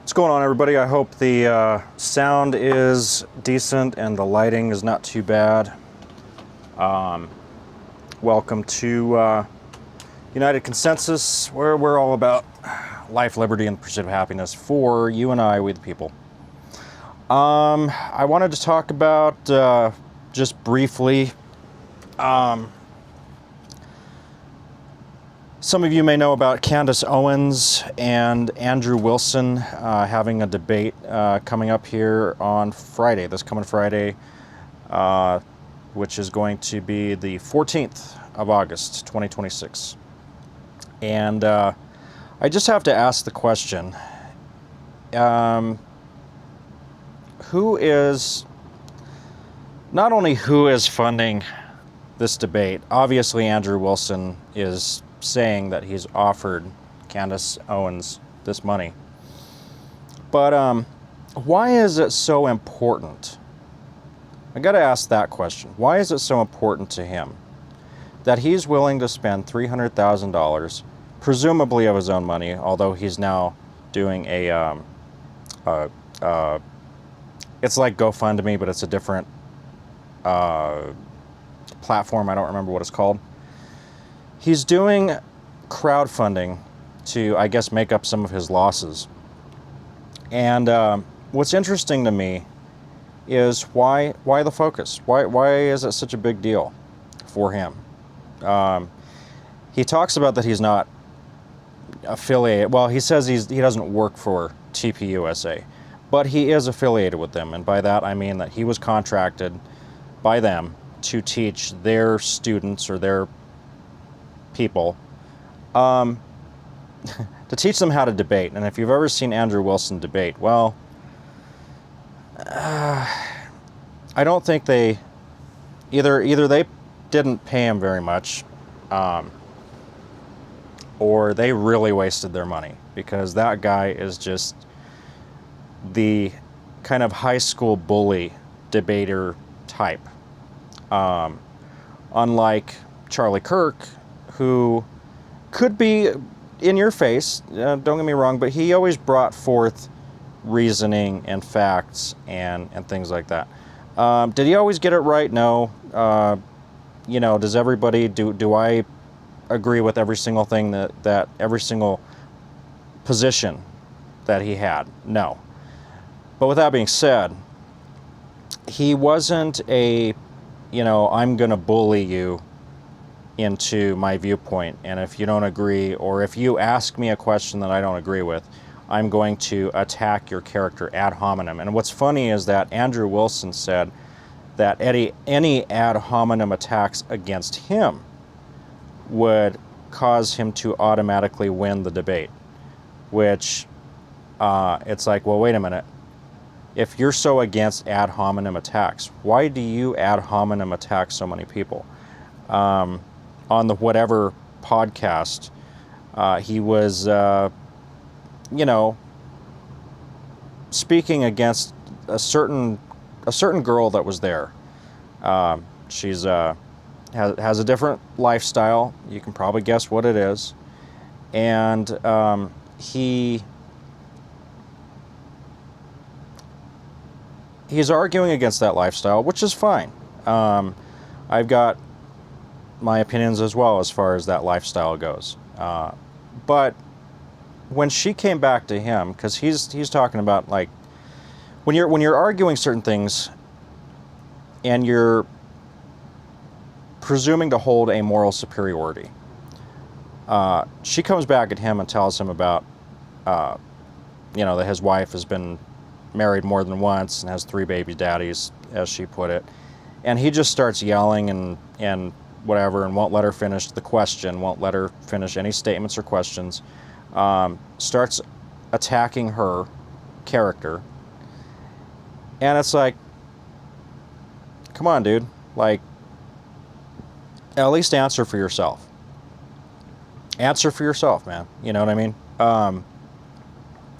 What's going on, everybody? I hope the sound is decent and the lighting is not too bad. Welcome to United Consensus, where we're all about life, liberty, and the pursuit of happiness for you and I, we the people. I wanted to talk about, just briefly, some of you may know about Candace Owens and Andrew Wilson having a debate coming up here on Friday, this coming Friday, which is going to be the 14th of August, 2026. And I just have to ask the question, who is funding this debate? Obviously, Andrew Wilson is saying that he's offered Candace Owens this money. But why is it so important? I got to ask that question. Why is it so important to him that he's willing to spend $300,000, presumably of his own money, although he's now doing it's like GoFundMe, but it's a different platform. I don't remember what it's called. He's doing crowdfunding to, I guess, make up some of his losses. And what's interesting to me is why the focus? Why is it such a big deal for him? He talks about that he's not affiliated. Well, he says he doesn't work for TPUSA, but he is affiliated with them. And by that, I mean that he was contracted by them to teach their students or their people to teach them how to debate. And if you've ever seen Andrew Wilson debate, well, I don't think they either they didn't pay him very much, or they really wasted their money, because that guy is just the kind of high school bully debater type. Unlike Charlie Kirk, who could be in your face, don't get me wrong, but he always brought forth reasoning and facts and things like that. Did he always get it right? No. Does everybody, do I agree with every single thing that every single position that he had? No. But with that being said, he wasn't I'm going to bully you into my viewpoint, and if you don't agree, or if you ask me a question that I don't agree with, I'm going to attack your character ad hominem. And what's funny is that Andrew Wilson said that any ad hominem attacks against him would cause him to automatically win the debate, which it's like, well, wait a minute. If you're so against ad hominem attacks, why do you ad hominem attack so many people? On the whatever podcast, he was, speaking against a certain girl that was there. She's has a different lifestyle. You can probably guess what it is, and he's arguing against that lifestyle, which is fine. I've got my opinions as well as far as that lifestyle goes. But when she came back to him, because he's talking about, like, when you're arguing certain things and you're presuming to hold a moral superiority, she comes back at him and tells him about that his wife has been married more than once and has 3 baby daddies, as she put it, and he just starts yelling and whatever, and won't let her finish the question, won't let her finish any statements or questions, starts attacking her character. And it's like, come on, dude, like, at least answer for yourself. Answer for yourself, man. You know what I mean?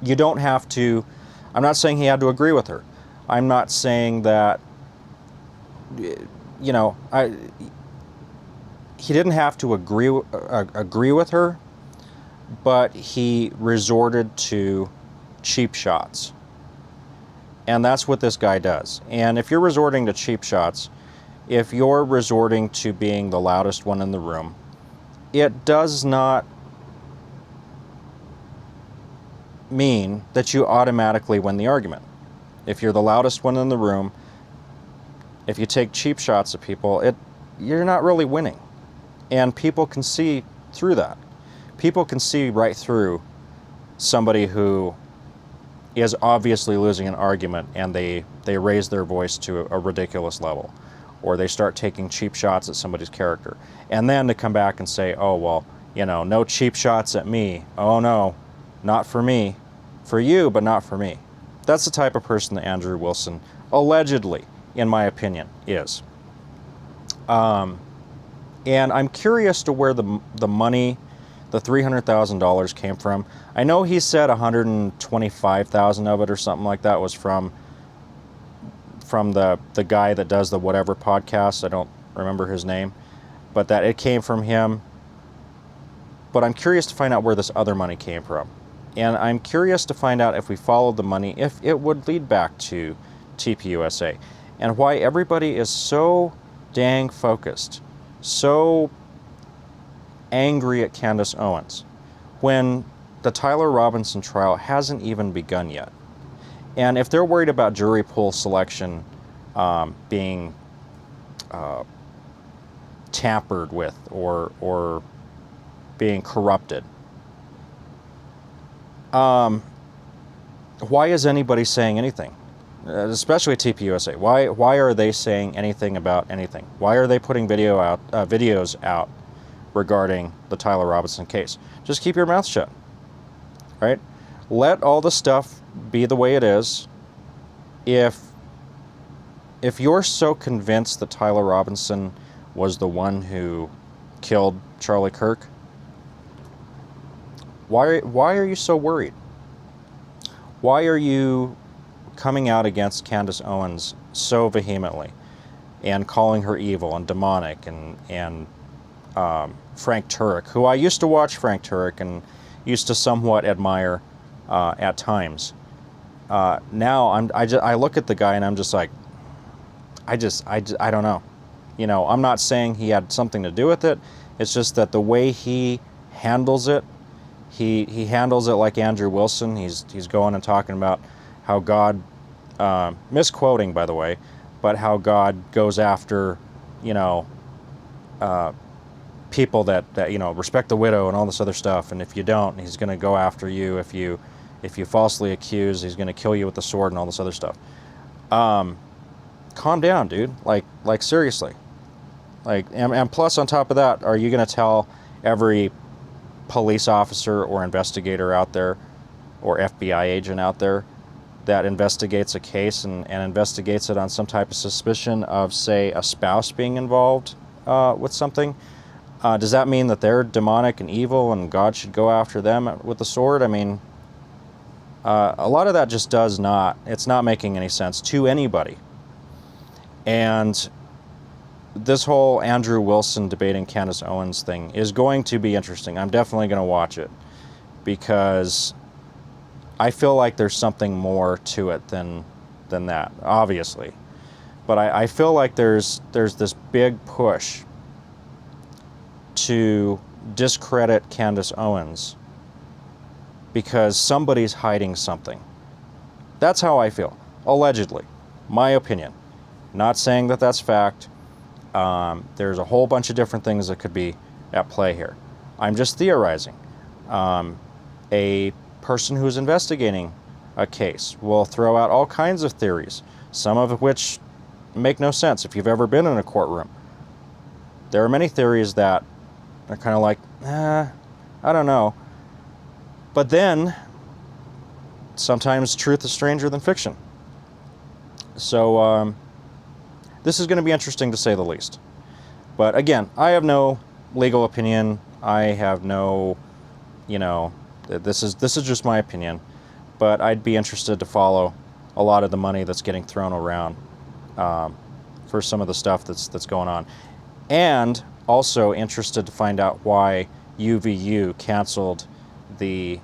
You don't have to. I'm not saying he had to agree with her. I'm not saying that, he didn't have to agree with her, but he resorted to cheap shots. And that's what this guy does. And if you're resorting to cheap shots, if you're resorting to being the loudest one in the room, it does not mean that you automatically win the argument. If you're the loudest one in the room, if you take cheap shots at people, you're not really winning. And people can see through that. People can see right through somebody who is obviously losing an argument and they raise their voice to a ridiculous level, or they start taking cheap shots at somebody's character. And then to come back and say, oh, well, no cheap shots at me. Oh, no, not for me. For you, but not for me. That's the type of person that Andrew Wilson, allegedly, in my opinion, is. And I'm curious to where the money, the $300,000 came from. I know he said $125,000 of it or something like that was from the guy that does the Whatever podcast. I don't remember his name, but that it came from him. But I'm curious to find out where this other money came from. And I'm curious to find out, if we followed the money, if it would lead back to TPUSA, and why everybody is so dang focused, so angry at Candace Owens, when the Tyler Robinson trial hasn't even begun yet. And if they're worried about jury pool selection being tampered with or being corrupted, why is anybody saying anything? Especially TPUSA. Why are they saying anything about anything? Why are they putting videos out regarding the Tyler Robinson case? Just keep your mouth shut, right? Let all the stuff be the way it is. If you're so convinced that Tyler Robinson was the one who killed Charlie Kirk, why are you so worried? Why are you coming out against Candace Owens so vehemently and calling her evil and demonic, and Frank Turek, who I used to watch Frank Turek and used to somewhat admire at times. Now I look at the guy and I'm just like, I don't know. I'm not saying he had something to do with it. It's just that the way he handles it, he handles it like Andrew Wilson. He's going and talking about how God, misquoting by the way, but how God goes after, people that respect the widow and all this other stuff, and if you don't, he's going to go after you. If you falsely accuse, he's going to kill you with the sword and all this other stuff. Calm down, dude. Like seriously. And plus on top of that, are you going to tell every police officer or investigator out there, or FBI agent out there, that investigates a case and investigates it on some type of suspicion of, say, a spouse being involved with something? Does that mean that they're demonic and evil and God should go after them with the sword? I mean, a lot of that just it's not making any sense to anybody. And this whole Andrew Wilson debating Candace Owens thing is going to be interesting. I'm definitely going to watch it, because I feel like there's something more to it than that, obviously. But I feel like there's this big push to discredit Candace Owens because somebody's hiding something. That's how I feel, allegedly. My opinion. Not saying that that's fact. There's a whole bunch of different things that could be at play here. I'm just theorizing. A person who's investigating a case will throw out all kinds of theories, some of which make no sense if you've ever been in a courtroom. There are many theories that are kind of like, I don't know. But then, sometimes truth is stranger than fiction. So, this is going to be interesting to say the least. But again, I have no legal opinion. I have no, this is just my opinion. But I'd be interested to follow a lot of the money that's getting thrown around for some of the stuff that's going on. And also interested to find out why UVU canceled the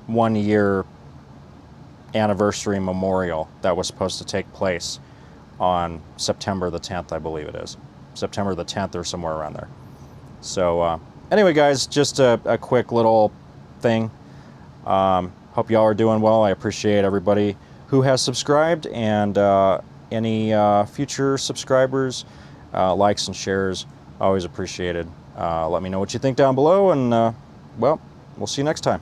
1 year anniversary memorial that was supposed to take place on September the 10th, I believe it is. September the 10th or somewhere around there. So anyway, guys, just a quick little thing. Hope y'all are doing well. I appreciate everybody who has subscribed, and any future subscribers, likes and shares, always appreciated. Let me know what you think down below, and well, we'll see you next time.